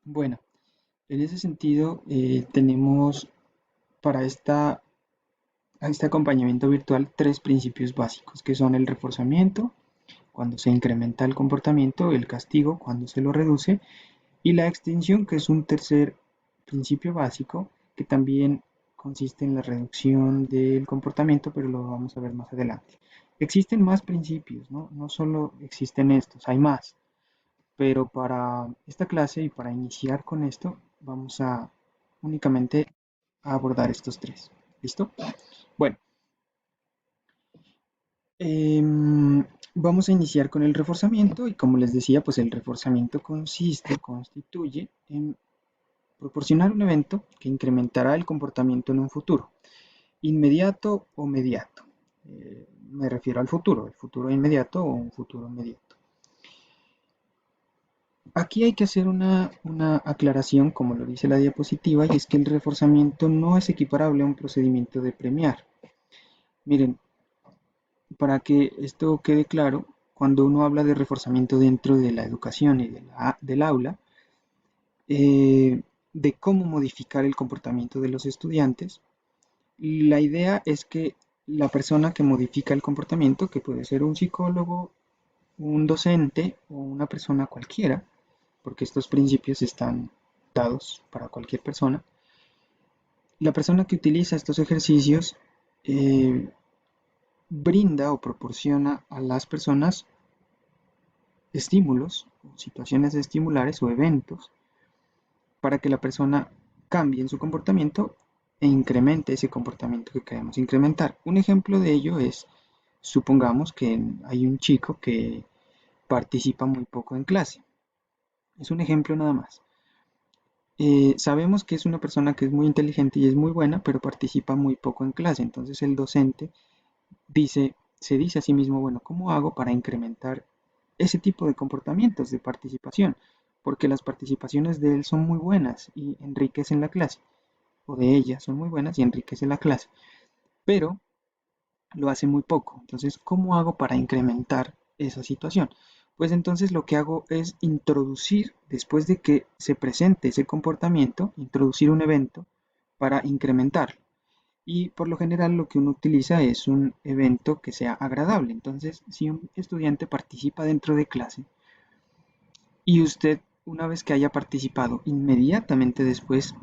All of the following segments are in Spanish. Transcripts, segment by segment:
Bueno, en ese sentido tenemos para este acompañamiento virtual tres principios básicos, que son el reforzamiento, cuando se incrementa el comportamiento, el castigo, cuando se lo reduce, y la extinción, que es un tercer principio básico, que también consiste en la reducción del comportamiento, pero lo vamos a ver más adelante. Existen más principios, ¿no? No solo existen estos, hay más. Pero para esta clase y para iniciar con esto, vamos a únicamente a abordar estos tres. ¿Listo? Bueno, vamos a iniciar con el reforzamiento y como les decía, pues el reforzamiento constituye en proporcionar un evento que incrementará el comportamiento en un futuro, inmediato o mediato. Me refiero al futuro, el futuro inmediato o un futuro inmediato. Aquí hay que hacer una aclaración, como lo dice la diapositiva, y es que el reforzamiento no es equiparable a un procedimiento de premiar. Miren, para que esto quede claro, cuando uno habla de reforzamiento dentro de la educación y del aula, de cómo modificar el comportamiento de los estudiantes, la idea es que la persona que modifica el comportamiento, que puede ser un psicólogo, un docente o una persona cualquiera, porque estos principios están dados para cualquier persona. La persona que utiliza estos ejercicios eh, brinda o proporciona a las personas estímulos, situaciones estimulares o eventos para que la persona cambie en su comportamiento e incremente ese comportamiento que queremos incrementar. Un ejemplo de ello es, supongamos que hay un chico que participa muy poco en clase. Es un ejemplo nada más. Sabemos que es una persona que es muy inteligente y es muy buena, pero participa muy poco en clase. Entonces el docente se dice a sí mismo, bueno, ¿cómo hago para incrementar ese tipo de comportamientos de participación? Porque las participaciones de él son muy buenas y enriquecen la clase, o de ella son muy buenas y enriquecen la clase, pero lo hace muy poco. Entonces, ¿cómo hago para incrementar esa situación? Pues entonces lo que hago es introducir, después de que se presente ese comportamiento, introducir un evento para incrementarlo. Y por lo general lo que uno utiliza es un evento que sea agradable. Entonces, si un estudiante participa dentro de clase y usted, una vez que haya participado, inmediatamente después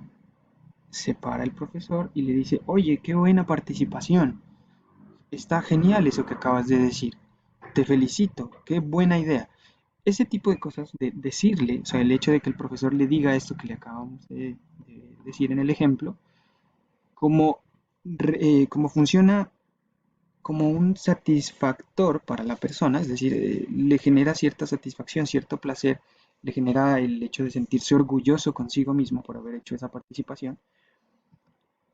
se para el profesor y le dice, oye, qué buena participación. Está genial eso que acabas de decir. Te felicito, qué buena idea. Ese tipo de cosas, de decirle, o sea, el hecho de que el profesor le diga esto que le acabamos de decir en el ejemplo, como, como funciona como un satisfactor para la persona, es decir, le genera cierta satisfacción, cierto placer, le genera el hecho de sentirse orgulloso consigo mismo por haber hecho esa participación.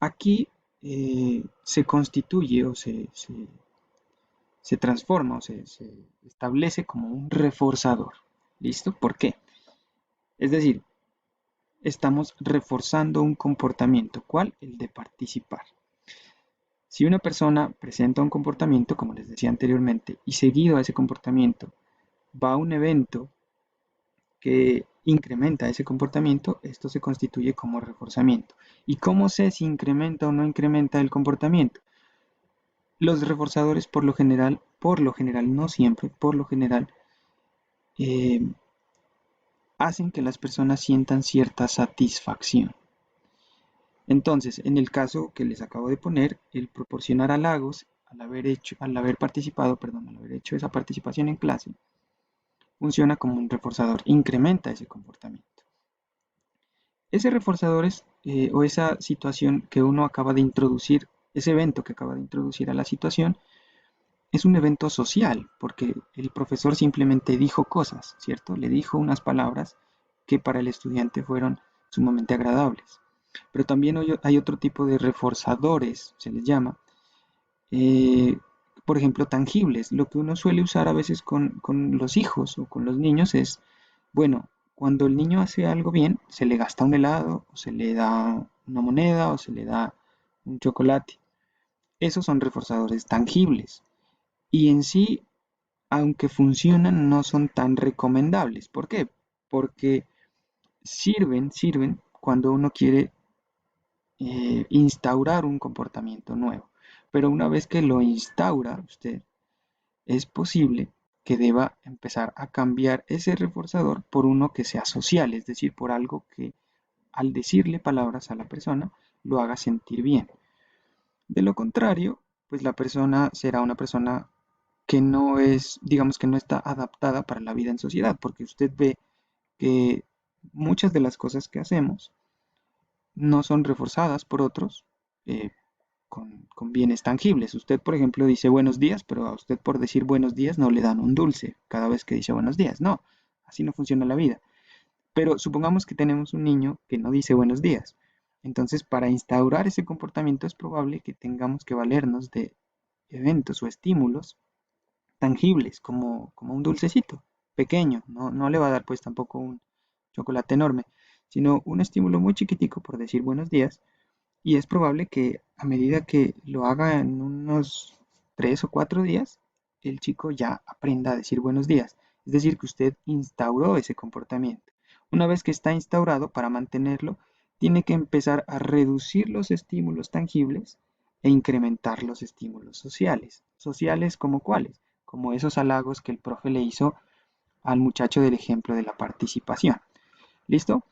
Aquí se constituye o se transforma o se establece como un reforzador. ¿Listo? ¿Por qué? Es decir, estamos reforzando un comportamiento. ¿Cuál? El de participar. Si una persona presenta un comportamiento, como les decía anteriormente, y seguido a ese comportamiento va a un evento que incrementa ese comportamiento, esto se constituye como reforzamiento. ¿Y cómo sé si incrementa o no incrementa el comportamiento? Los reforzadores por lo general, no siempre, por lo general, eh, hacen que las personas sientan cierta satisfacción. Entonces, en el caso que les acabo de poner, el proporcionar halagos al haber participado, perdón, al haber hecho esa participación en clase, funciona como un reforzador, incrementa ese comportamiento. Ese reforzador o esa situación que uno acaba de introducir, ese evento que acaba de introducir a la situación, es un evento social, porque el profesor simplemente dijo cosas, ¿cierto? Le dijo unas palabras que para el estudiante fueron sumamente agradables. Pero también hay otro tipo de reforzadores, se les llama, eh, por ejemplo, tangibles. Lo que uno suele usar a veces con los hijos o con los niños es, bueno, cuando el niño hace algo bien, se le gasta un helado, o se le da una moneda, o se le da un chocolate. Esos son reforzadores tangibles. Y en sí, aunque funcionan, no son tan recomendables. ¿Por qué? Porque sirven cuando uno quiere instaurar un comportamiento nuevo. Pero una vez que lo instaura usted, es posible que deba empezar a cambiar ese reforzador por uno que sea social, es decir, por algo que al decirle palabras a la persona lo haga sentir bien. De lo contrario, pues la persona será una persona que no es, digamos que no está adaptada para la vida en sociedad, porque usted ve que muchas de las cosas que hacemos no son reforzadas por otros eh, con bienes tangibles. Usted, por ejemplo, dice buenos días, pero a usted por decir buenos días no le dan un dulce cada vez que dice buenos días. No, así no funciona la vida. Pero supongamos que tenemos un niño que no dice buenos días. Entonces, para instaurar ese comportamiento es probable que tengamos que valernos de eventos o estímulos tangibles, como un dulcecito pequeño. No le va a dar pues tampoco un chocolate enorme, sino un estímulo muy chiquitico por decir buenos días. Y es probable que a medida que lo haga en unos 3 o 4 días, el chico ya aprenda a decir buenos días. Es decir, que usted instauró ese comportamiento. Una vez que está instaurado, para mantenerlo, tiene que empezar a reducir los estímulos tangibles e incrementar los estímulos sociales. ¿Sociales como cuáles? Como esos halagos que el profe le hizo al muchacho del ejemplo de la participación. ¿Listo?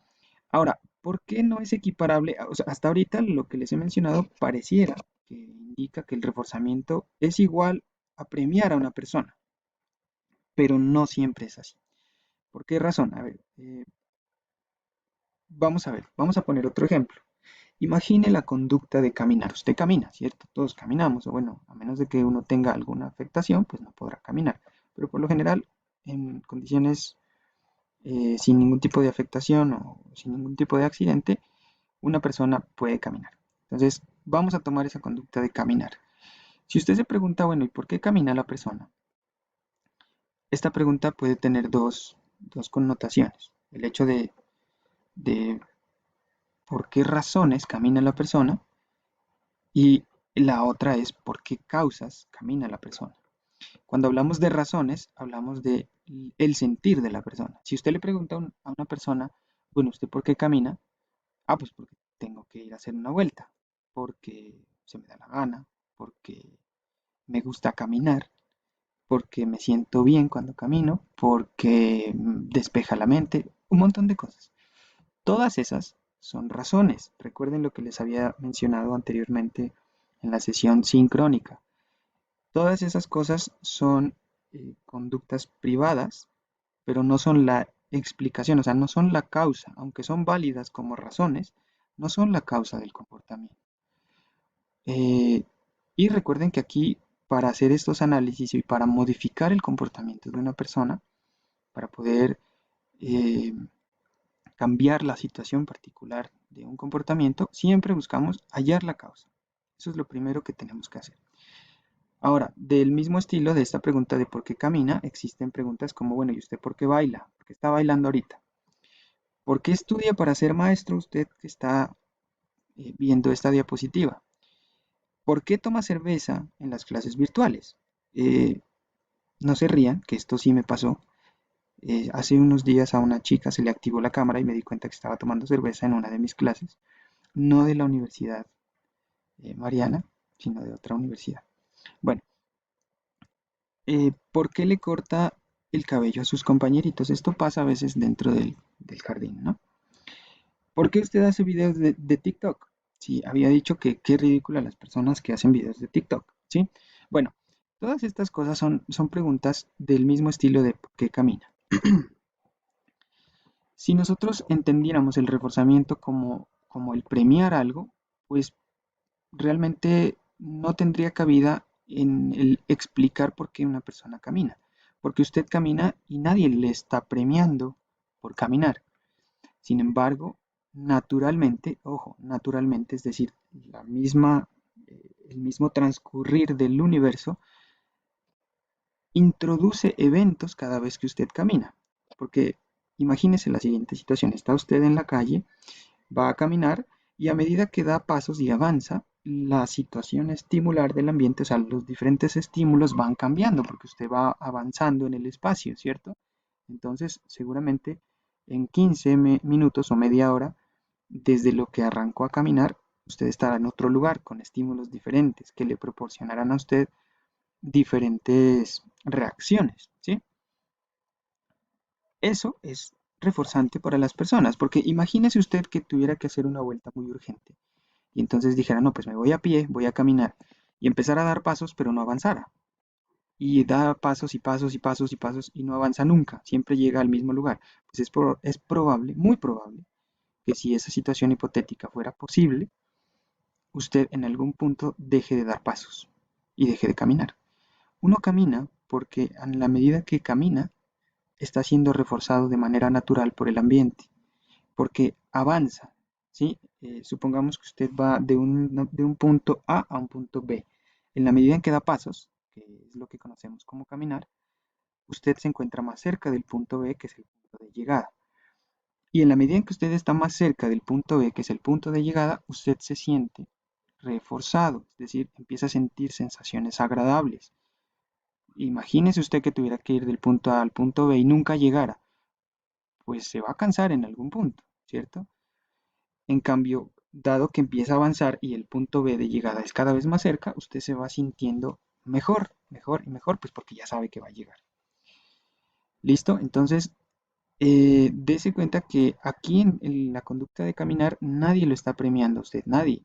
Ahora, ¿por qué no es equiparable? O sea, hasta ahorita lo que les he mencionado pareciera que indica que el reforzamiento es igual a premiar a una persona, pero no siempre es así. ¿Por qué razón? A ver, vamos a ver, vamos a poner otro ejemplo. Imagine la conducta de caminar. Usted camina, ¿cierto? Todos caminamos, o bueno, a menos de que uno tenga alguna afectación, pues no podrá caminar. Pero por lo general, en condiciones sin ningún tipo de afectación o sin ningún tipo de accidente, una persona puede caminar. Entonces, vamos a tomar esa conducta de caminar. Si usted se pregunta, bueno, ¿y por qué camina la persona? Esta pregunta puede tener dos connotaciones. El hecho de por qué razones camina la persona y la otra es por qué causas camina la persona. Cuando hablamos de razones, hablamos de el sentir de la persona. Si usted le pregunta a una persona, bueno, ¿usted por qué camina? Ah, pues porque tengo que ir a hacer una vuelta, porque se me da la gana, porque me gusta caminar, porque me siento bien cuando camino, porque despeja la mente, un montón de cosas. Todas esas son razones. Recuerden lo que les había mencionado anteriormente en la sesión sincrónica. Todas esas cosas son conductas privadas, pero no son la explicación, o sea, no son la causa, aunque son válidas como razones, no son la causa del comportamiento. Eh, y recuerden que aquí, para hacer estos análisis y para modificar el comportamiento de una persona, para poder eh, cambiar la situación particular de un comportamiento, siempre buscamos hallar la causa. Eso es lo primero que tenemos que hacer. Ahora, del mismo estilo de esta pregunta de por qué camina, existen preguntas como, bueno, ¿y usted por qué baila? ¿Por qué está bailando ahorita? ¿Por qué estudia para ser maestro usted que está viendo esta diapositiva? ¿Por qué toma cerveza en las clases virtuales? Eh, no se rían, que esto sí me pasó. Hace unos días a una chica se le activó la cámara y me di cuenta que estaba tomando cerveza en una de mis clases, no de la Universidad Mariana, sino de otra universidad. Bueno, ¿por qué le corta el cabello a sus compañeritos? Esto pasa a veces dentro del jardín, ¿no? ¿Por qué usted hace videos de TikTok? Sí, había dicho que qué ridícula las personas que hacen videos de TikTok, ¿sí? Bueno, todas estas cosas son preguntas del mismo estilo de por qué camina. Si nosotros entendiéramos el reforzamiento como el premiar algo, pues realmente no tendría cabida en el explicar por qué una persona camina. Porque usted camina y nadie le está premiando por caminar. Sin embargo, naturalmente, ojo, naturalmente, es decir, el mismo transcurrir del universo introduce eventos cada vez que usted camina. Porque imagínese la siguiente situación, está usted en la calle, va a caminar y a medida que da pasos y avanza, la situación estimular del ambiente, o sea, los diferentes estímulos van cambiando porque usted va avanzando en el espacio, ¿cierto? Entonces, seguramente en 15 minutos o media hora, desde lo que arrancó a caminar, usted estará en otro lugar con estímulos diferentes que le proporcionarán a usted diferentes reacciones, ¿sí? Eso es reforzante para las personas, porque imagínese usted que tuviera que hacer una vuelta muy urgente y entonces dijera, no, pues me voy a pie, voy a caminar y empezar a dar pasos, pero no avanzara. Y da pasos y pasos y pasos y pasos y no avanza nunca, siempre llega al mismo lugar. Pues es probable, muy probable, que si esa situación hipotética fuera posible, usted en algún punto deje de dar pasos y deje de caminar. Uno camina porque a la medida que camina está siendo reforzado de manera natural por el ambiente, porque avanza, ¿sí? Supongamos que usted va de un punto A un punto B. En la medida en que da pasos, que es lo que conocemos como caminar, usted se encuentra más cerca del punto B, que es el punto de llegada. Y en la medida en que usted está más cerca del punto B, que es el punto de llegada, usted se siente reforzado, es decir, empieza a sentir sensaciones agradables. Imagínese usted que tuviera que ir del punto A al punto B y nunca llegara, pues se va a cansar en algún punto, ¿cierto? En cambio, dado que empieza a avanzar y el punto B de llegada es cada vez más cerca, usted se va sintiendo mejor, mejor y mejor, pues porque ya sabe que va a llegar. ¿Listo? Entonces, dese cuenta que aquí en la conducta de caminar nadie lo está premiando a usted, nadie,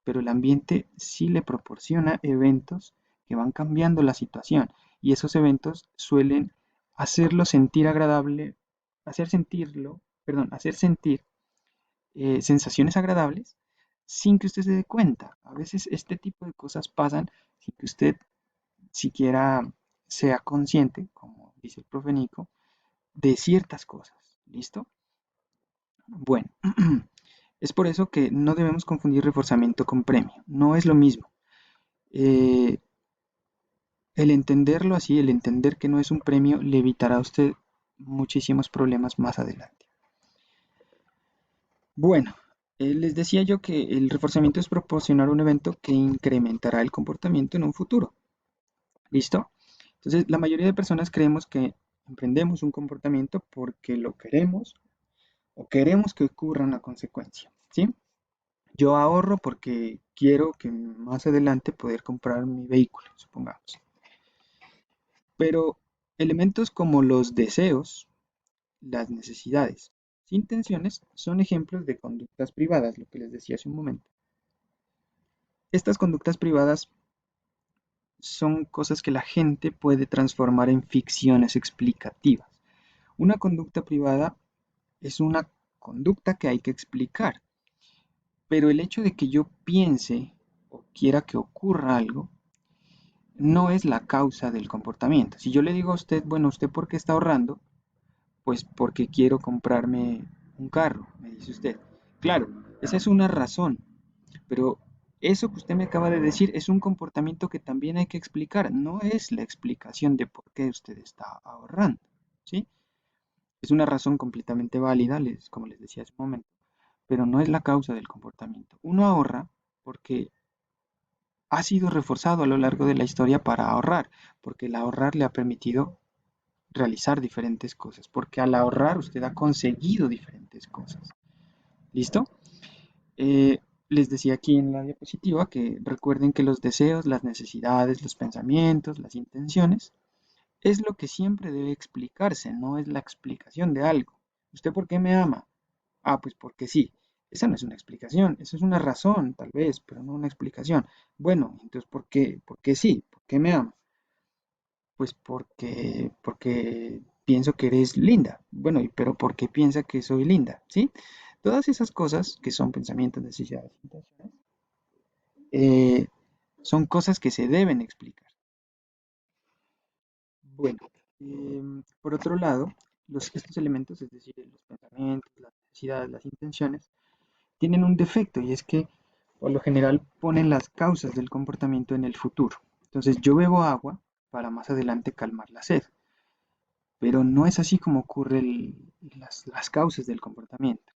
pero el ambiente sí le proporciona eventos que van cambiando la situación y esos eventos suelen hacerlo sentir agradable, hacer sentir sensaciones agradables sin que usted se dé cuenta. A veces este tipo de cosas pasan sin que usted siquiera sea consciente, como dice el profe Nico, de ciertas cosas. ¿Listo? Bueno, es por eso que no debemos confundir reforzamiento con premio. No es lo mismo. Eh, el entenderlo así, el entender que no es un premio, le evitará a usted muchísimos problemas más adelante. Bueno, les decía yo que el reforzamiento es proporcionar un evento que incrementará el comportamiento en un futuro. ¿Listo? Entonces, la mayoría de personas creemos que emprendemos un comportamiento porque lo queremos o queremos que ocurra una consecuencia. ¿Sí? Yo ahorro porque quiero que más adelante poder comprar mi vehículo, supongamos. Pero elementos como los deseos, las necesidades, intenciones son ejemplos de conductas privadas, lo que les decía hace un momento. Estas conductas privadas son cosas que la gente puede transformar en ficciones explicativas. Una conducta privada es una conducta que hay que explicar, pero el hecho de que yo piense o quiera que ocurra algo no es la causa del comportamiento. Si yo le digo a usted, bueno, ¿usted por qué está ahorrando? Pues porque quiero comprarme un carro, me dice usted. Claro, esa es una razón, pero eso que usted me acaba de decir es un comportamiento que también hay que explicar, no es la explicación de por qué usted está ahorrando, ¿sí? Es una razón completamente válida, como les decía hace un momento, pero no es la causa del comportamiento. Uno ahorra porque ha sido reforzado a lo largo de la historia para ahorrar, porque el ahorrar le ha permitido realizar diferentes cosas, porque al ahorrar usted ha conseguido diferentes cosas. ¿Listo? Eh, Les decía aquí en la diapositiva que recuerden que los deseos, las necesidades, los pensamientos, las intenciones, es lo que siempre debe explicarse, no es la explicación de algo. ¿Usted por qué me ama? Ah, pues porque sí. Esa no es una explicación, esa es una razón, tal vez, pero no una explicación. Bueno, entonces, ¿por qué? ¿Por qué sí? ¿Por qué me ama? Pues porque pienso que eres linda. Bueno, pero ¿por qué piensa que soy linda? ¿Sí? Todas esas cosas que son pensamientos, necesidades, intenciones, eh, son cosas que se deben explicar. Bueno, por otro lado, estos elementos, es decir, los pensamientos, las necesidades, las intenciones, tienen un defecto y es que por lo general ponen las causas del comportamiento en el futuro. Entonces yo bebo agua para más adelante calmar la sed, pero no es así como ocurren las causas del comportamiento.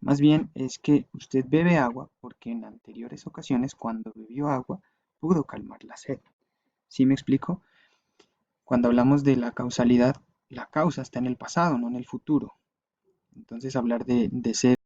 Más bien es que usted bebe agua porque en anteriores ocasiones cuando bebió agua pudo calmar la sed. ¿Sí me explico? Cuando hablamos de la causalidad, la causa está en el pasado, no en el futuro. Entonces hablar de ser